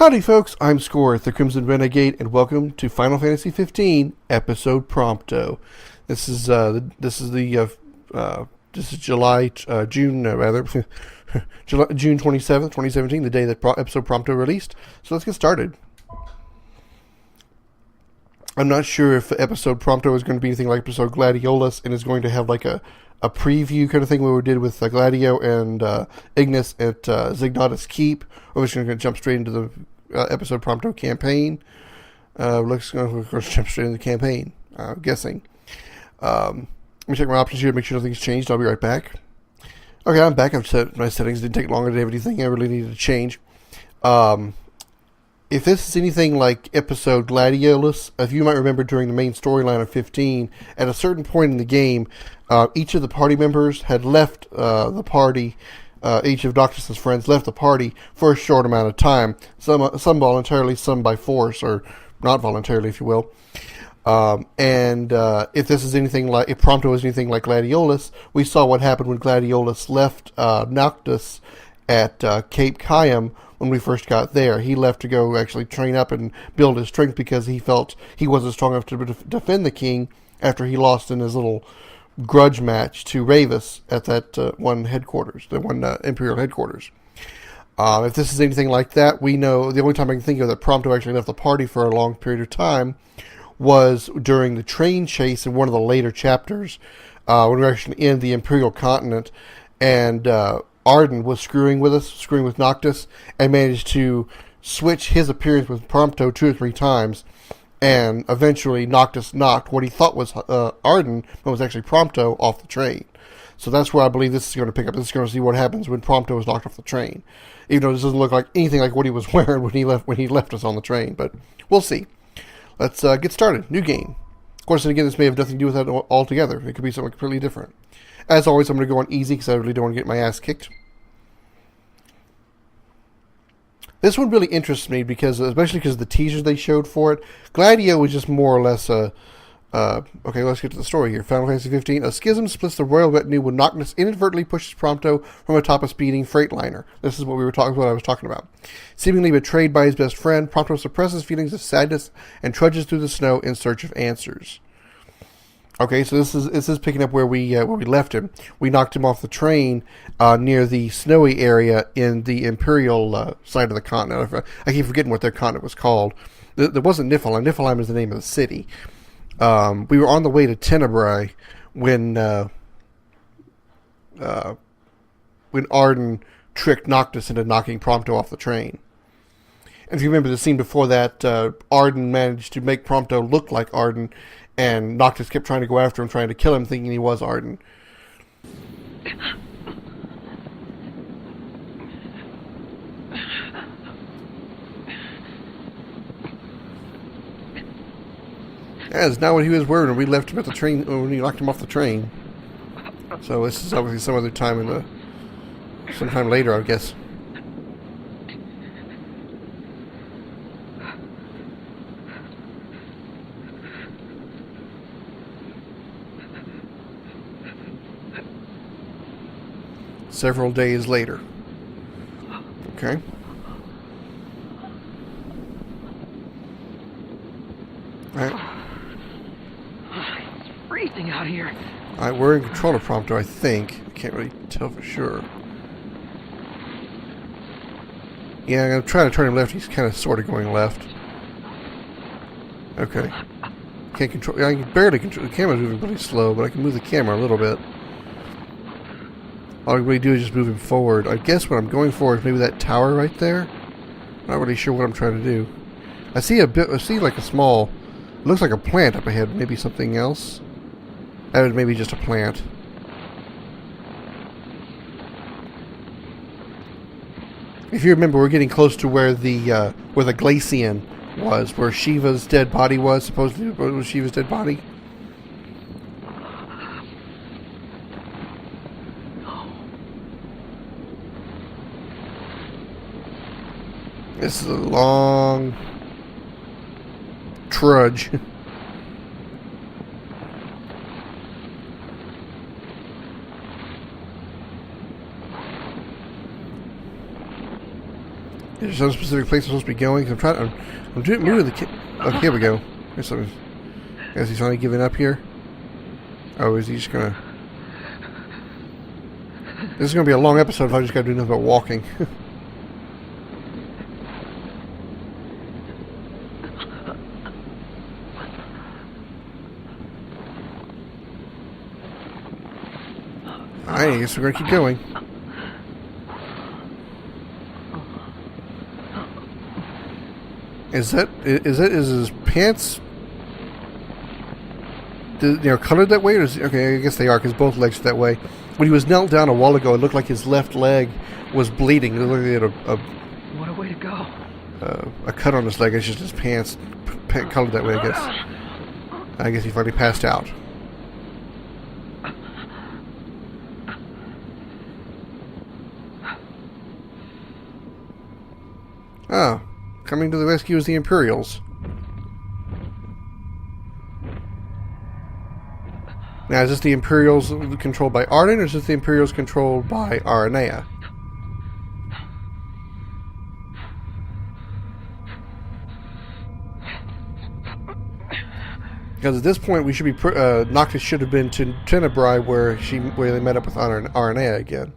Howdy folks, I'm Scoryth, the Crimson Renegade, and welcome to Final Fantasy 15 episode Prompto. This is June 27th, 2017, the day that episode Prompto released. So let's get started. I'm not sure if episode Prompto is going to be anything like episode Gladiolus and is going to have like a preview kind of thing where we did with Gladio and Ignis at Zignatus Keep, or we're just going to jump straight into the episode Prompto campaign. Looks going to jump straight into the campaign, I'm guessing. Let me check my options here to make sure nothing's changed. I'll be right back. Okay, I'm back. I've set my settings. Didn't take longer to have anything I really needed to change. If this is anything like episode Gladiolus, if you might remember during the main storyline of 15, at a certain point in the game, each of the party members had left the party. Each of Noctis' friends left the party for a short amount of time. Some voluntarily, some by force, or not voluntarily, if you will. If this is anything like, if Prompto is anything like Gladiolus, we saw what happened when Gladiolus left Noctis at Cape Cayam when we first got there. He left to go actually train up and build his strength because he felt he wasn't strong enough to defend the king after he lost in his little grudge match to Ravus at that one headquarters, the one Imperial headquarters. If this is anything like that, we know the only time I can think of that Prompto actually left the party for a long period of time was during the train chase in one of the later chapters when we were actually in the Imperial continent, and Ardyn was screwing with Noctis, and managed to switch his appearance with Prompto 2 or 3 times, and eventually Noctis knocked what he thought was Ardyn, but was actually Prompto, off the train. So that's where I believe this is going to pick up. This is going to see what happens when Prompto is knocked off the train, even though this doesn't look like anything like what he was wearing when he left us on the train. But we'll see. Let's get started. New game. Of course, and again, this may have nothing to do with that altogether. It could be something completely different. As always, I'm going to go on easy because I really don't want to get my ass kicked. This one really interests me especially because of the teasers they showed for it. Gladio was just more or less okay, let's get to the story here. Final Fantasy 15. A schism splits the royal retinue when Noctis inadvertently pushes Prompto from atop a speeding freight liner. This is what I was talking about. Seemingly betrayed by his best friend, Prompto suppresses feelings of sadness and trudges through the snow in search of answers. Okay, so this is picking up where we left him. We knocked him off the train near the snowy area in the Imperial side of the continent. I keep forgetting what their continent was called. There wasn't Niflheim. Niflheim is the name of the city. We were on the way to Tenebrae when Ardyn tricked Noctis into knocking Prompto off the train. And if you remember the scene before that, Ardyn managed to make Prompto look like Ardyn, and Noctis kept trying to go after him, trying to kill him, thinking he was Ardyn. That's not what he was wearing when we left him at the train, when we knocked him off the train. So this is obviously some other time sometime later, I guess. Several days later. Okay. Alright. It's freezing out here. Alright, we're in control of Prompto, I think. I can't really tell for sure. Yeah, I'm going to try to turn him left. He's kind of sort of going left. Okay. Can't control. I can barely control. The camera's moving pretty slow, but I can move the camera a little bit. All I really do is just move him forward. I guess what I'm going for is maybe that tower right there. Not really sure what I'm trying to do. I see like a small, it looks like a plant up ahead. Maybe something else. That was maybe just a plant. If you remember, we're getting close to where the Glacian was, where Shiva's dead body was. Supposedly it was Shiva's dead body. This is a long trudge. Is there some specific place I'm supposed to be going? 'Cause I'm doing moving the kid. Oh, here we go. Here's something. Is he finally giving up here? Oh, is he just gonna... This is gonna be a long episode if I just gotta do nothing but walking. I guess we're gonna keep going. Is his pants, colored that way? Or okay, I guess they are, because both legs are that way. When he was knelt down a while ago, it looked like his left leg was bleeding. It looked like he had What a way to go. a cut on his leg. It's just his pants colored that way, I guess. I guess he finally passed out. Oh, coming to the rescue is the Imperials. Now, is this the Imperials controlled by Ardyn, or is this the Imperials controlled by Gralea? Because at this point, we should be Noctis should have been to Tenebrae, where they met up with Gralea again.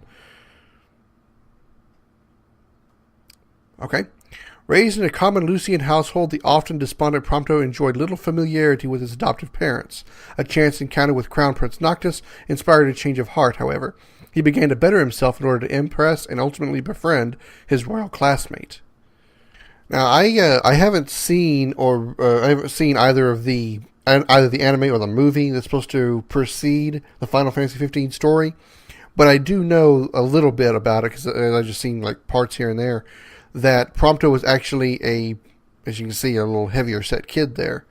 Okay. Raised in a common Lucian household, the often despondent Prompto enjoyed little familiarity with his adoptive parents. A chance encounter with Crown Prince Noctis inspired a change of heart, however. He began to better himself in order to impress and ultimately befriend his royal classmate. Now, I haven't seen either the anime or the movie that's supposed to precede the Final Fantasy 15 story, but I do know a little bit about it because I've just seen like parts here and there. That Prompto was actually as you can see, a little heavier set kid there.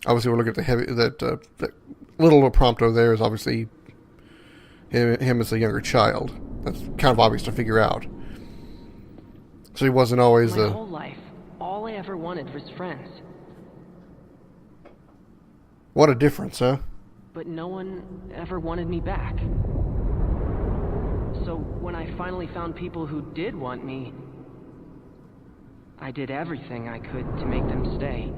Obviously, we're looking at that little Prompto there is obviously him as a younger child. That's kind of obvious to figure out. So he wasn't always My whole life, all I ever wanted was friends. What a difference, huh? But no one ever wanted me back. So when I finally found people who did want me, I did everything I could to make them stay.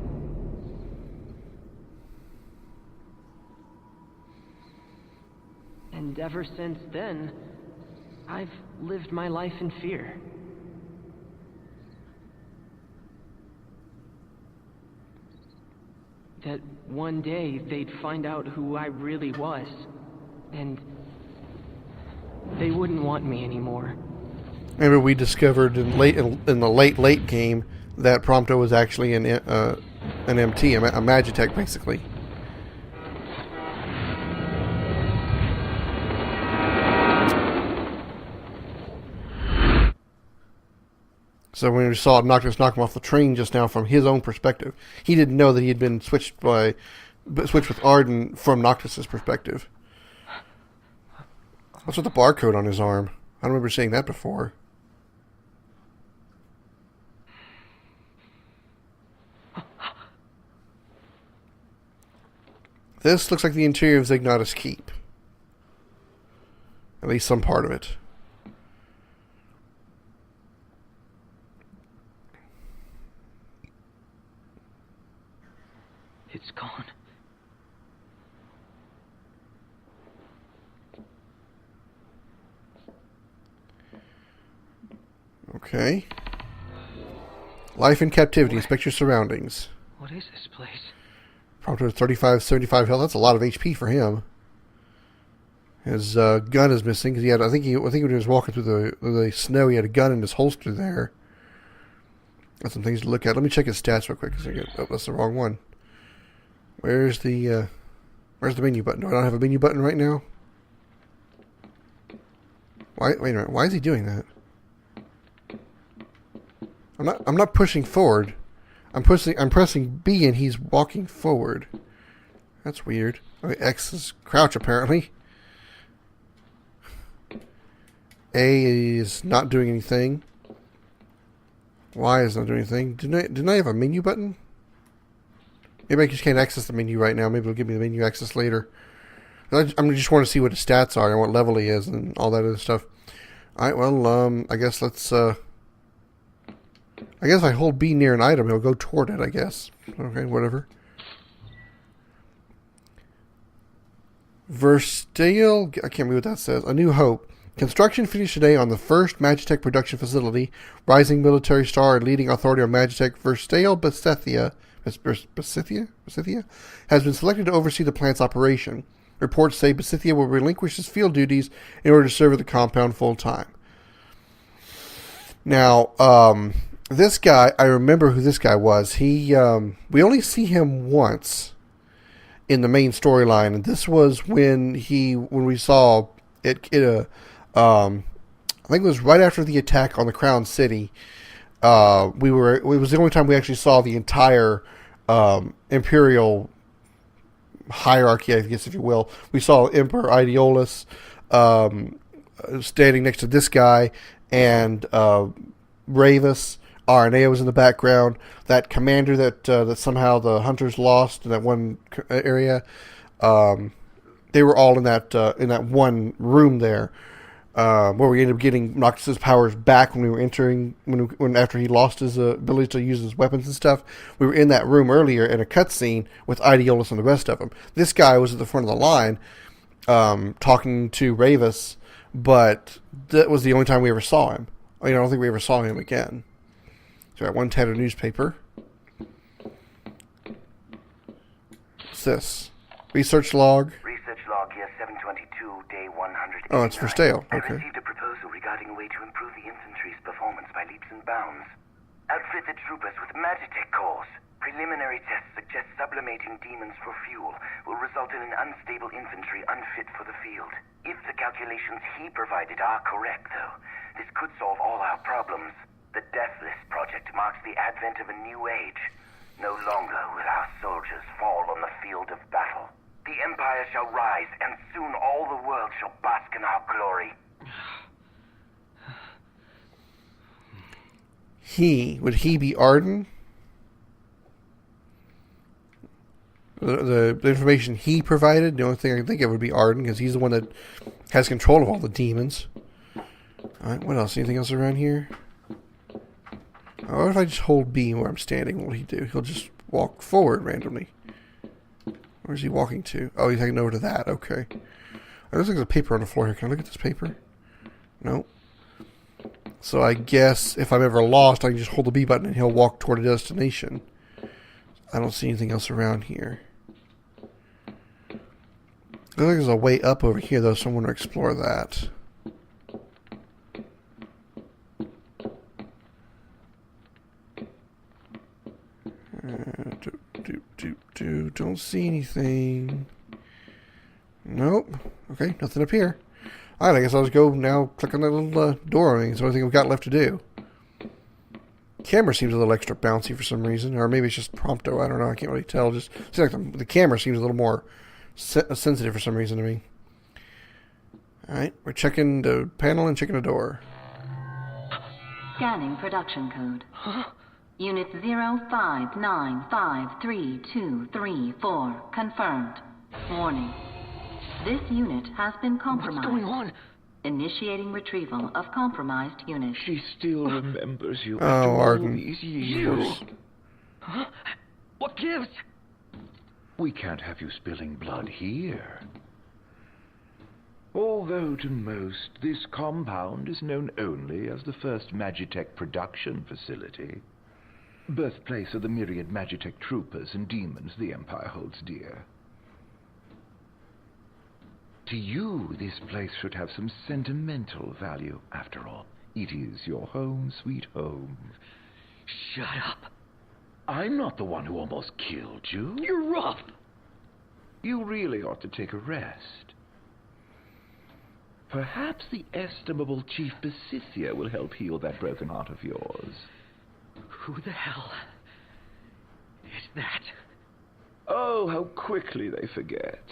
And ever since then, I've lived my life in fear. That one day they'd find out who I really was, and they wouldn't want me anymore. Remember, we discovered in the late game that Prompto was actually an MT, a Magitech, basically. So when we saw Noctis knock him off the train just now from his own perspective, he didn't know that he had been switched with Ardyn from Noctis's perspective. What's with the barcode on his arm? I don't remember seeing that before. This looks like the interior of Zignatus Keep. At least some part of it. It's gone. Okay. Life in captivity. Inspect your surroundings. What is this place? Prompto 35, 75 health. That's a lot of HP for him. His gun is missing because he had. I think when he was walking through the snow, he had a gun in his holster there. Got some things to look at. Let me check his stats real quick. Oh, that's the wrong one. Where's the menu button? Do I not have a menu button right now? Wait a minute. Why is he doing that? I'm not pushing forward. I'm pressing B and he's walking forward. That's weird. Okay, X is crouch apparently. A is not doing anything. Y is not doing anything. Didn't I have a menu button? Maybe I just can't access the menu right now. Maybe it'll give me the menu access later. I just want to see what his stats are and what level he is and all that other stuff. Alright, well, I guess let's I guess if I hold B near an item, it'll go toward it, I guess. Okay, whatever. Versatile, I can't read what that says. A New Hope. Construction finished today on the first Magitech production facility. Rising military star and leading authority on Magitech, Versatile Besithia has been selected to oversee the plant's operation. Reports say Besithia will relinquish his field duties in order to serve at the compound full-time. Now, this guy, I remember who this guy was. We only see him once in the main storyline, and this was when we saw it. I think it was right after the attack on the Crown City. It was the only time we actually saw the entire Imperial hierarchy, I guess, if you will. We saw Emperor Ideolus standing next to this guy, and Ravus. RNA was in the background. That commander that somehow the hunters lost in that one area. They were all in that one room there, where we ended up getting Noctis' powers back when we were entering after he lost his ability to use his weapons and stuff. We were in that room earlier in a cutscene with Ideolus and the rest of them. This guy was at the front of the line, talking to Ravus, but that was the only time we ever saw him. I don't think we ever saw him again. So I got one tattered newspaper. What's this? Research log. Research log year 722, day 100. Oh, it's for stale. I Okay. received a proposal regarding a way to improve the infantry's performance by leaps and bounds. Outfit the troopers with Magitech cores. Preliminary tests suggest sublimating demons for fuel will result in an unstable infantry unfit for the field. If the calculations he provided are correct, though, this could solve all our problems. The Deathless Project marks the advent of a new age. No longer will our soldiers fall on the field of battle. The Empire shall rise, and soon all the world shall bask in our glory. Would he be Ardyn? The information he provided, the only thing I can think of would be Ardyn, because he's the one that has control of all the demons. Alright, what else? Anything else around here? What if I just hold B where I'm standing? What will he do? He'll just walk forward randomly. Where's he walking to? Oh, he's heading over to that. Okay. There's like a paper on the floor here. Can I look at this paper? No. So I guess if I'm ever lost, I can just hold the B button and he'll walk toward a destination. I don't see anything else around here. Looks like there's a way up over here, though, so I want to explore that. Don't see anything. Nope. Okay, nothing up here. Alright, I guess I'll just go now, click on that little door. I mean, it's the only thing we've got left to do. Camera seems a little extra bouncy for some reason, or maybe it's just Prompto. I don't know. I can't really tell. Just seems like the camera seems a little more sensitive for some reason to me. Alright, we're checking the panel and checking the door. Scanning production code. Unit 05953234 confirmed. Warning. This unit has been compromised. What's going on? Initiating retrieval of compromised unit. She still remembers you Oh, after all Ardyn. these years. Huh? What gives? We can't have you spilling blood here. Although to most, this compound is known only as the first Magitech production facility. Birthplace of the myriad Magitech troopers and demons the Empire holds dear. To you, this place should have some sentimental value. After all, it is your home, sweet home. Shut up. I'm not the one who almost killed you. You're rough. You really ought to take a rest. Perhaps the estimable Chief Besithia will help heal that broken heart of yours. Who the hell is that? Oh, how quickly they forget.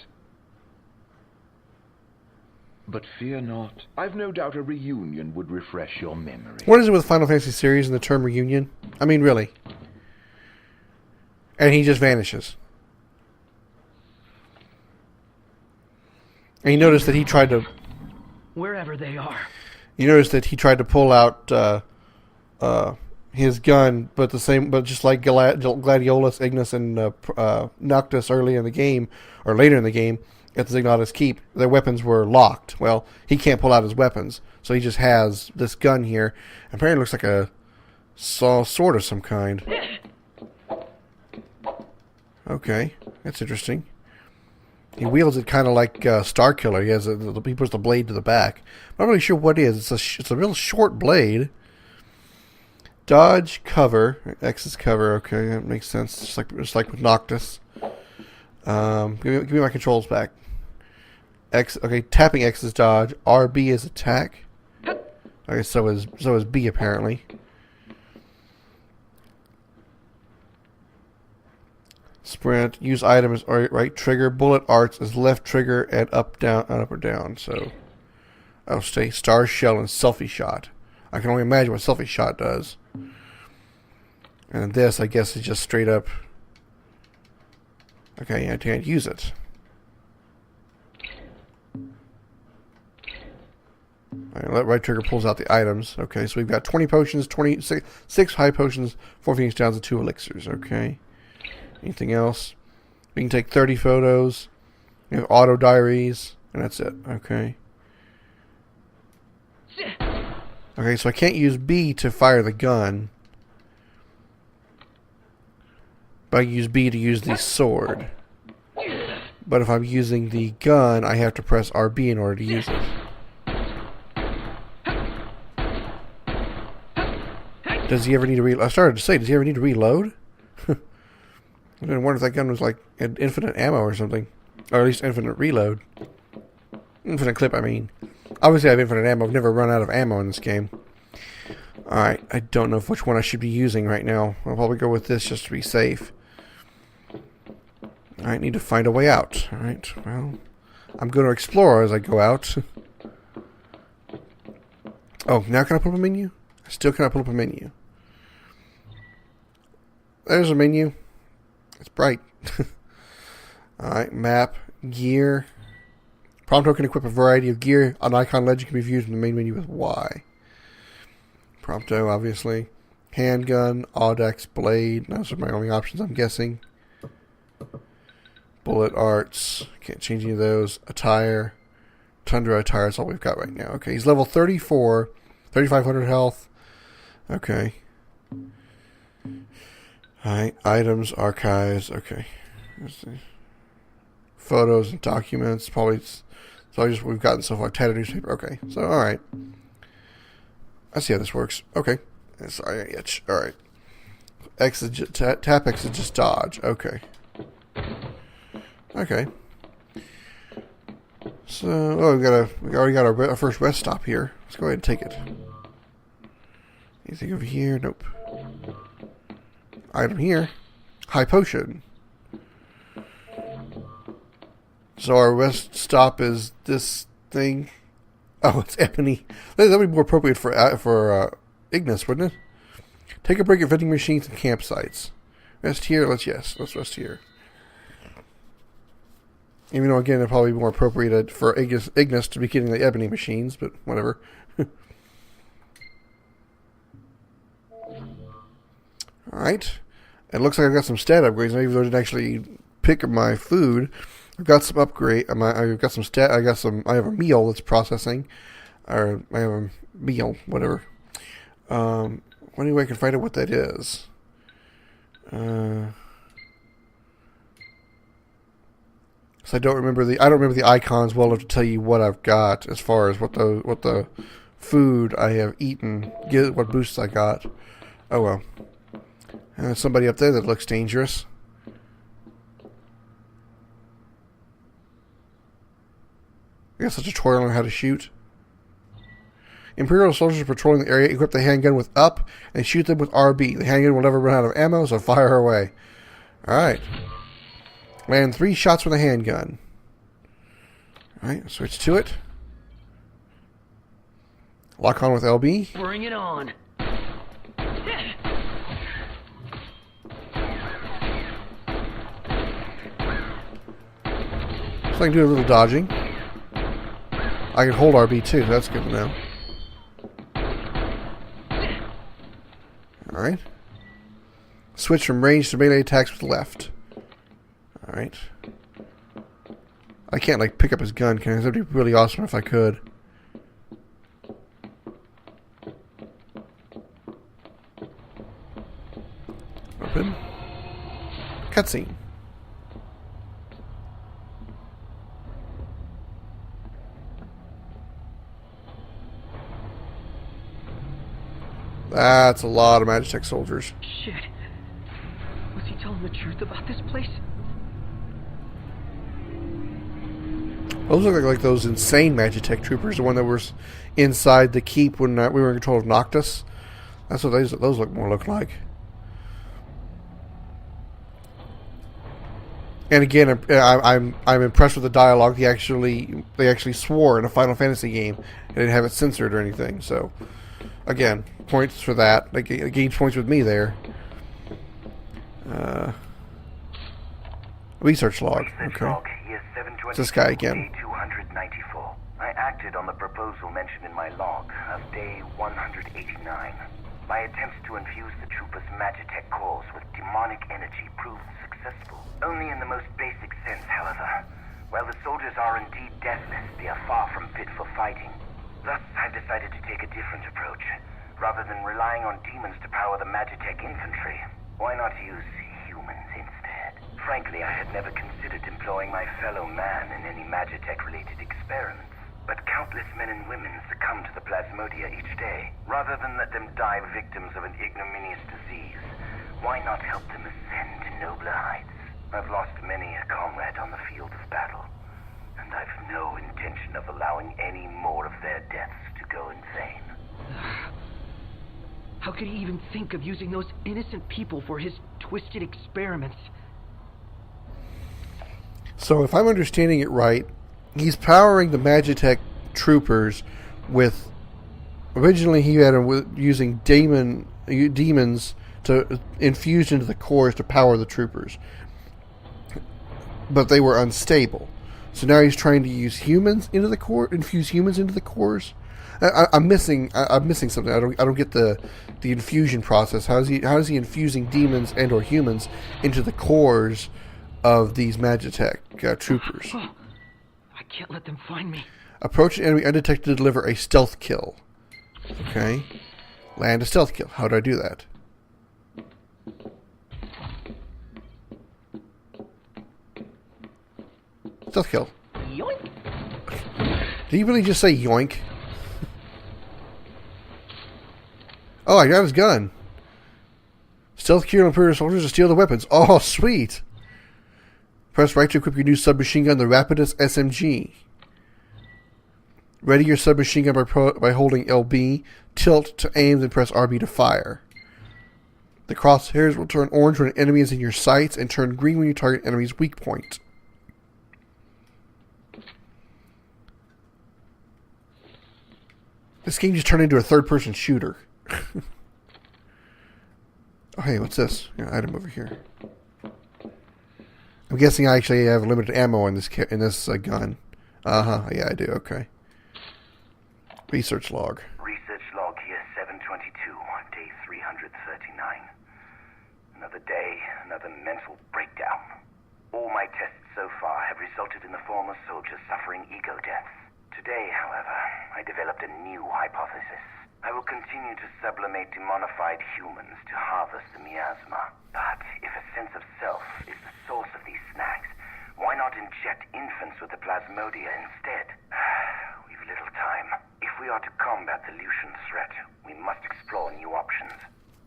But fear not. I've no doubt a reunion would refresh your memory. What is it with Final Fantasy series and the term reunion? I mean, really. And he just vanishes. And you notice that he tried to... Wherever they are. You notice that he tried to pull out his gun, but just like Gladiolus, Ignis, and Noctis early in the game, or later in the game, at the Zignatus Keep, their weapons were locked. Well, he can't pull out his weapons, so he just has this gun here. Apparently, it looks like a sword of some kind. Okay, that's interesting. He wields it kind of like Starkiller. He puts the blade to the back. I'm not really sure what it is. It's a real short blade. Dodge, cover. X is cover. Okay, that makes sense. Just like with Noctis. Give me my controls back. X. Okay, tapping X is dodge. RB is attack. Okay, so is B apparently. Sprint. Use item is right trigger. Bullet arts is left trigger and up or down. So, stay star shell and selfie shot. I can only imagine what selfie shot does. And this, I guess, is just straight up. Okay, I can't use it. Alright, right trigger pulls out the items. Okay, so we've got 20 potions, 6 high potions, 4 Phoenix Downs, and 2 elixirs. Okay. Anything else? We can take 30 photos. We have auto diaries, and that's it. Okay. Okay, so I can't use B to fire the gun. But I can use B to use the sword. But if I'm using the gun, I have to press RB in order to use it. Does he ever need to reload? I started to say, does he ever need to reload? I didn't wonder if that gun was like had infinite ammo or something. Or at least infinite reload. Infinite clip, I mean. Obviously I have infinite ammo. I've never run out of ammo in this game. Alright, I don't know which one I should be using right now. I'll probably go with this just to be safe. I need to find a way out. Alright, well, I'm going to explore as I go out. Oh, now can I pull up a menu? Still cannot pull up a menu. There's a menu. It's bright. Alright, map, gear. Prompto can equip a variety of gear. An icon legend can be viewed in the main menu with Y. Prompto, obviously. Handgun, Audex, blade. Those are my only options, I'm guessing. Bullet arts. Can't change any of those. Attire. Tundra attire is all we've got right now. Okay, he's level 34. 3,500 health. Okay. Alright, items, archives. Okay. Let's see. Photos and documents. Probably it's all just what we've gotten so far. Tattered newspaper. Okay, so alright. I see how this works. Okay. Sorry, I itch. Alright. Tap X is just dodge. Okay. Okay. So, we already got our first rest stop here. Let's go ahead and take it. Anything over here? Nope. Item here. High potion. So our rest stop is this thing. Oh, it's ebony. That would be more appropriate for Ignis, wouldn't it? Take a break at vending machines and campsites. Rest here. Let's rest here. Even though, again, it'd probably be more appropriate for Ignis to be getting the ebony machines, but whatever. Alright. It looks like I've got some stat upgrades, even though I didn't actually pick my food. I've got some upgrade. I've got some stat. I have a meal that's processing. Or I have a meal, whatever. Any way I can find out what that is? So I don't remember the icons well enough to tell you what I've got as far as what the food I have eaten, what boosts I got. Oh well. And there's somebody up there that looks dangerous. I guess a tutorial on how to shoot. Imperial soldiers patrolling the area equip the handgun with up and shoot them with RB. The handgun will never run out of ammo, so fire away. Alright. Land 3 shots with a handgun. Alright, switch to it. Lock on with LB. Bring it on. So I can do a little dodging. I can hold RB too, that's good to know. Alright. Switch from range to melee attacks with left. Alright. I can't, like, pick up his gun, can I? That'd be really awesome if I could. Open. Cutscene. That's a lot of Magitech soldiers. Shit. Was he telling the truth about this place? Those look like those insane Magitech troopers, the one that was inside the keep when we were in control of Noctis. That's what those look like. And again, I'm impressed with the dialogue. They actually swore in a Final Fantasy game. They didn't have it censored or anything. So, again, points for that. They gained points with me there. Research log. Okay. It's this guy again. Day 294. I acted on the proposal mentioned in my log of day 189. My attempts to infuse the troopers' Magitech cores with demonic energy proved successful. Only in the most basic sense, however. While the soldiers are indeed deathless, they are far from fit for fighting. Thus, I've decided to take a different approach. Rather than relying on demons to power the Magitech infantry, why not use humans instead? Frankly, I had never considered employing my fellow man in any Magitech-related experiments. But countless men and women succumb to the plasmodia each day. Rather than let them die victims of an ignominious disease, why not help them ascend to nobler heights? I've lost many a comrade on the field of battle, and I've no intention of allowing any more of their deaths to go in vain. How could he even think of using those innocent people for his twisted experiments? So if I'm understanding it right, he's powering the Magitech troopers with... Originally he had them using demons to infuse into the cores to power the troopers. But they were unstable. So now he's trying to use humans into the core, infuse humans into the cores. I'm missing something. I don't get the infusion process. How is he infusing demons and or humans into the cores of these Magitech troopers? I can't let them find me. Approach an enemy undetected to deliver a stealth kill. Okay. Land a stealth kill. How do I do that? Stealth kill. Yoink! Did he really just say yoink? Oh, I got his gun. Stealth kill Imperial soldiers to steal the weapons. Oh, sweet. Press right to equip your new submachine gun, the Rapidus SMG. Ready your submachine gun by holding LB. Tilt to aim, then press RB to fire. The crosshairs will turn orange when an enemy is in your sights and turn green when you target an enemy's weak point. This game just turned into a third-person shooter. Oh, hey, what's this? Item over here. I'm guessing I actually have limited ammo in this gun. Yeah, I do. Okay. Research log. Research log here, 722, day 339. Another day, another mental breakdown. All my tests so far have resulted in the former soldiers suffering ego deaths. Today, however, I developed a new hypothesis. I will continue to sublimate demonified humans to harvest the miasma. But if a sense of self is the source of these snacks, why not inject infants with the plasmodia instead? We've little time. If we are to combat the Lucian threat, we must explore new options.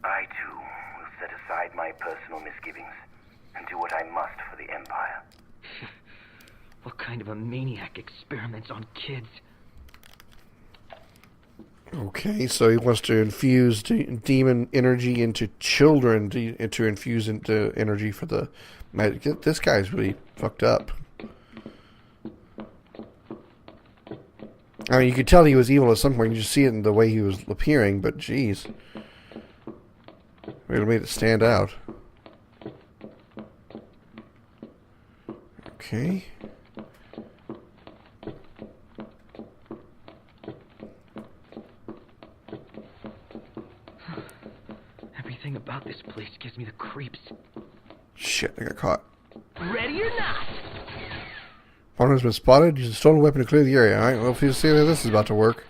I, too, will set aside my personal misgivings and do what I must for the Empire. What kind of a maniac experiments on kids? Okay, so he wants to infuse demon energy into children to infuse into energy for the magic. This guy's really fucked up. I mean, you could tell he was evil at some point. You just see it in the way he was appearing, but geez. Really made it stand out. Okay. Everything about this place gives me the creeps. Shit, I got caught. Ready or not? Opponent has been spotted. Use a stolen weapon to clear the area. Alright, well, if you see how this is about to work.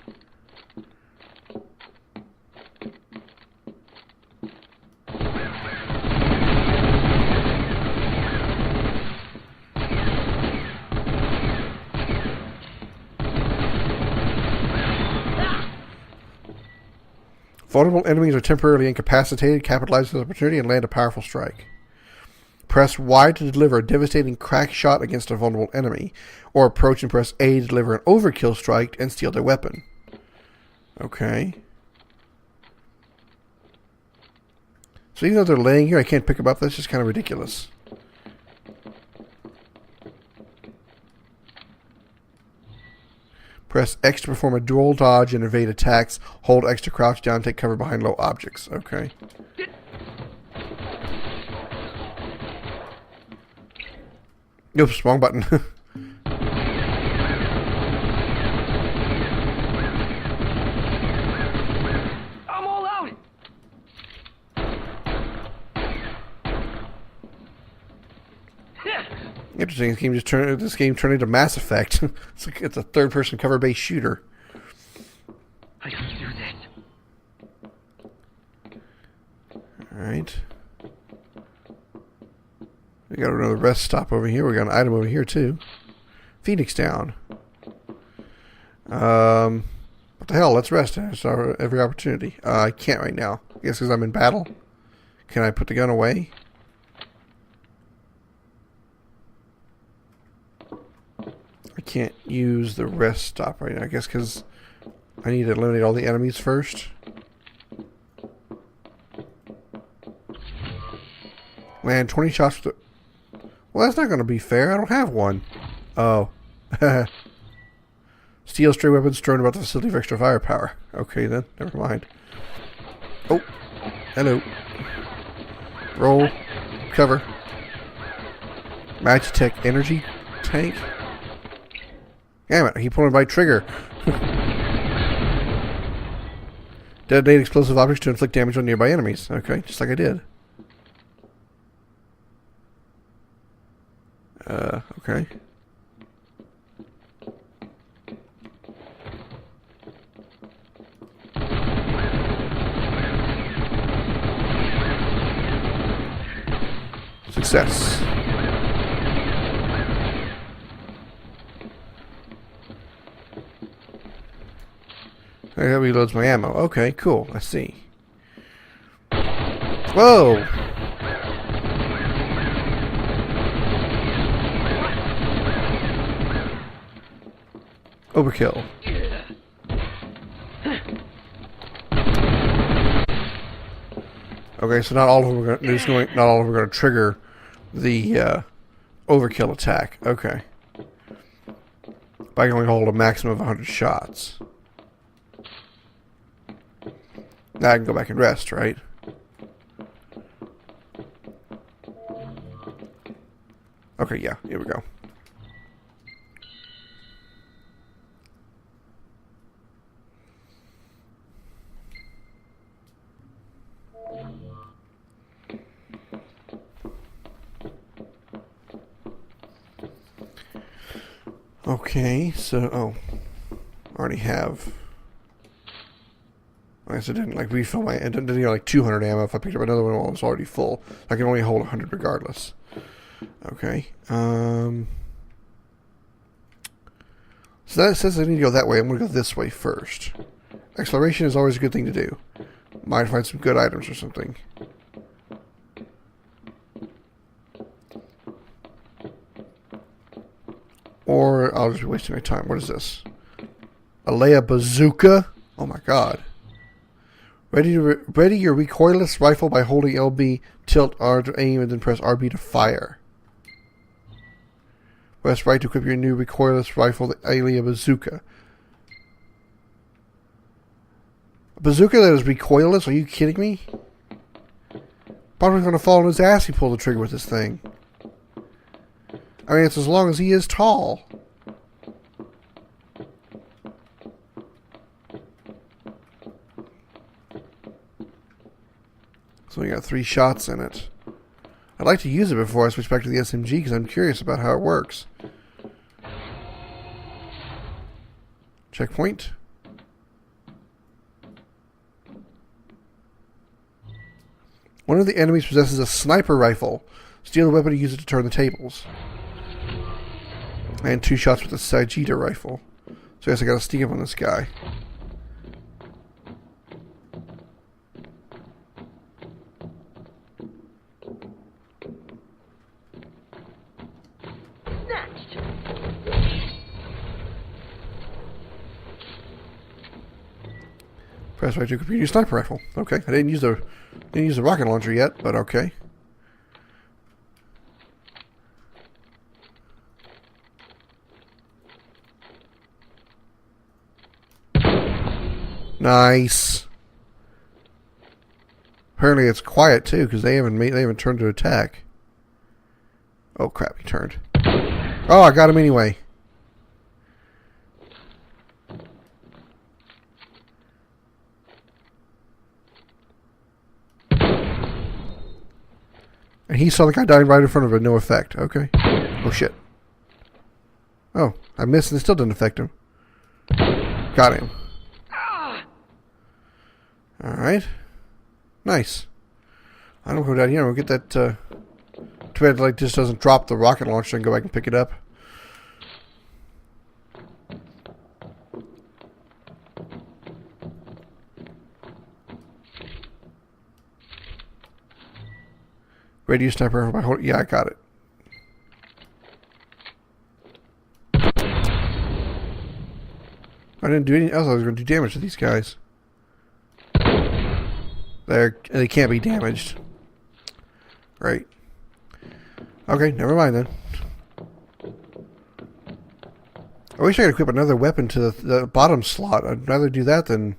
Vulnerable enemies are temporarily incapacitated. Capitalize this opportunity and land a powerful strike. Press Y to deliver a devastating crack shot against a vulnerable enemy, or approach and press A to deliver an overkill strike and steal their weapon. Okay. So even though they're laying here, I can't pick them up. That's just kind of ridiculous. Press X to perform a dual dodge and evade attacks. Hold X to crouch down and take cover behind low objects. Okay. Oops, wrong button. I'm all out! Interesting. This game turned into Mass Effect. It's a third-person cover-based shooter. I can do this. All right. We got another rest stop over here. We got an item over here too. Phoenix down. What the hell? Let's rest. It's every opportunity. I can't right now. I guess because I'm in battle. Can I put the gun away? I can't use the rest stop right now. I guess because I need to eliminate all the enemies first. Land 20 shots with the... Well, that's not going to be fair. I don't have one. Oh. Steal stray weapons thrown about the facility for extra firepower. Okay, then. Never mind. Oh. Hello. Roll. Cover. Magitech energy tank. Damn it. I keep pulling my trigger. Detonate explosive objects to inflict damage on nearby enemies. Okay, just like I did. Okay. Success. That reloads my ammo. Okay, cool. I see. Whoa! Overkill. Okay, so not all of them are going to trigger the overkill attack. Okay. But I can only hold a maximum of 100 shots. Now I can go back and rest, right? Okay, yeah, here we go. Okay, so, I already have. I guess I didn't refill my. I didn't like 200 ammo. If I picked up another one while it was already full, I can only hold 100 regardless. Okay. So that says I need to go that way. I'm going to go this way first. Exploration is always a good thing to do. Might find some good items or something. Or I'll just be wasting my time. What is this? A Leia bazooka? Oh my god. Ready your recoilless rifle by holding LB, tilt R to aim, and then press RB to fire. Press right to equip your new recoilless rifle, the Leia bazooka. A bazooka that is recoilless? Are you kidding me? Probably going to fall on his ass if he pulled the trigger with this thing. I mean, it's as long as he is tall. So we got 3 shots in it. I'd like to use it before I switch back to the SMG because I'm curious about how it works. Checkpoint. One of the enemies possesses a sniper rifle. Steal the weapon and use it to turn the tables. And 2 shots with a Sagitta rifle. So I guess I gotta sneak up on this guy. Press right to computer sniper rifle. Okay, I didn't use the rocket launcher yet, but okay. Nice. Apparently it's quiet too, because they haven't turned to attack. Oh crap, he turned. Oh, I got him anyway. And he saw the guy dying right in front of him, no effect. Okay. Oh shit. Oh, I missed and it still didn't affect him. Got him. Alright. Nice. I don't go down here. We'll get that, too bad like this doesn't drop the rocket launcher and go back and pick it up. Radio sniper by holding. Yeah, I got it. I didn't do anything else. I was going to do damage to these guys. They can't be damaged. Right. Okay, never mind then. I wish I could equip another weapon to the bottom slot. I'd rather do that than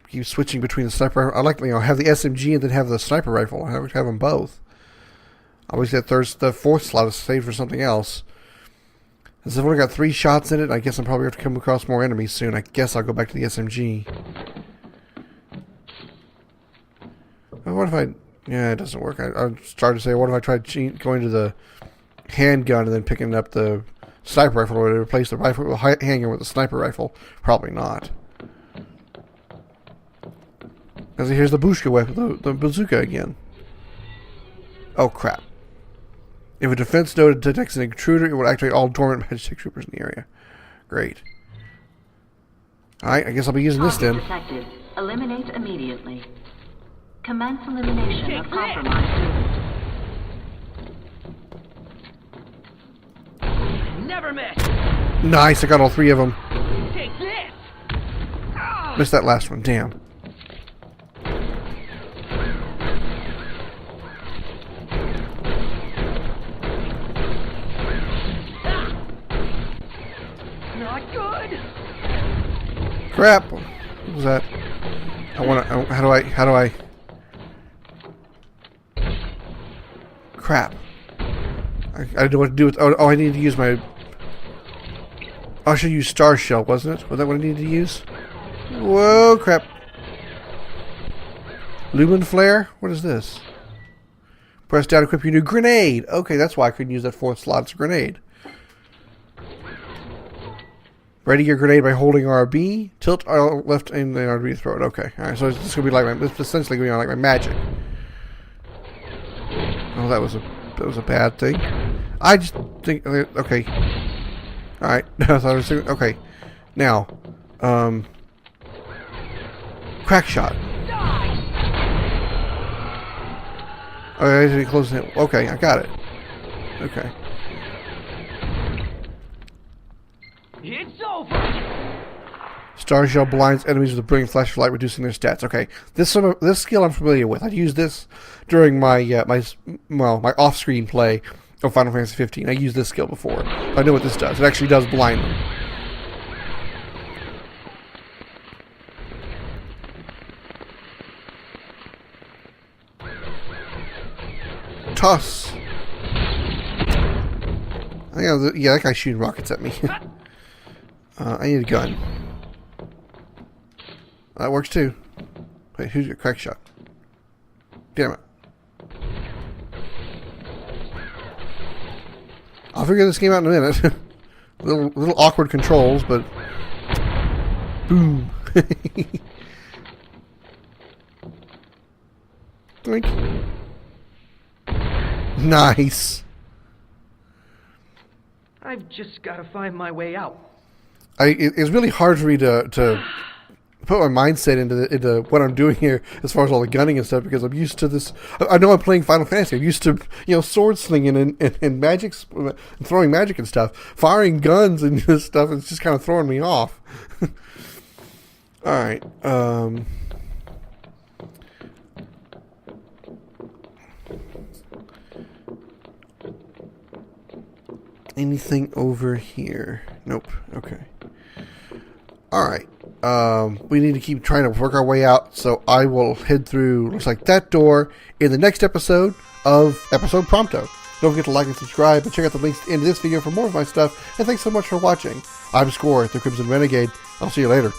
keep switching between the sniper. I like, have the SMG and then have the sniper rifle. I would have them both. Obviously, the 4th slot is saved for something else. Since I've only got 3 shots in it, I guess I'm probably going to come across more enemies soon. I guess I'll go back to the SMG. What if I... Yeah, it doesn't work. I'm starting to say, what if I tried going to the handgun and then picking up the sniper rifle, or to replace the rifle with a handgun with a sniper rifle? Probably not. Because here's the Bushka weapon, the bazooka again. Oh crap. If a defense node detects an intruder, it will activate all dormant Magitech troopers in the area. Great. Alright, I guess I'll be using this then. Detected. Eliminate immediately. Commence elimination of compromised units. Never miss. Nice, I got all 3 of them. Take this. Missed that last one, damn. Not good. Crap. What was that? How do I... Crap. I don't know what to do with... Oh, I need to use my... Oh, I should use Star Shell, wasn't it? Was that what I needed to use? Whoa, crap. Lumen Flare? What is this? Press down to equip your new grenade. Okay, that's why I couldn't use that 4th slot as a grenade. Ready your grenade by holding RB. Tilt left and then RB throw it. Okay, alright, so it's going to be like my... It's essentially going to be like my magic. Oh, that was a bad thing. I just think... Okay. Alright. I thought I was thinking... Okay. Now. Crack shot. Oh, I need to be close to him. Okay, I got it. Okay. It's over. Star Shell blinds enemies with a brilliant flash of light, reducing their stats. Okay, this skill I'm familiar with. I'd use this during my my off-screen play of Final Fantasy 15. I used this skill before. I know what this does. It actually does blind them. Toss. Yeah, that guy's shooting rockets at me. I need a gun. That works too. Wait, who's your crack shot? Damn it. I'll figure this game out in a minute. little awkward controls, but... Boom. Doink. Nice. I've just got to find my way out. It's really hard for me to put my mindset into what I'm doing here as far as all the gunning and stuff, because I'm used to this. I know I'm playing Final Fantasy. I'm used to, sword slinging and magic, and throwing magic and stuff. Firing guns and this stuff, it's just kind of throwing me off. Alright. Anything over here? Nope. Okay. Alright. We need to keep trying to work our way out, so I will head through, looks like that door, in the next episode of Episode Prompto. Don't forget to like and subscribe, and check out the links at the end of this video for more of my stuff, and thanks so much for watching. I'm Scoryth, the Crimson Renegade. I'll see you later.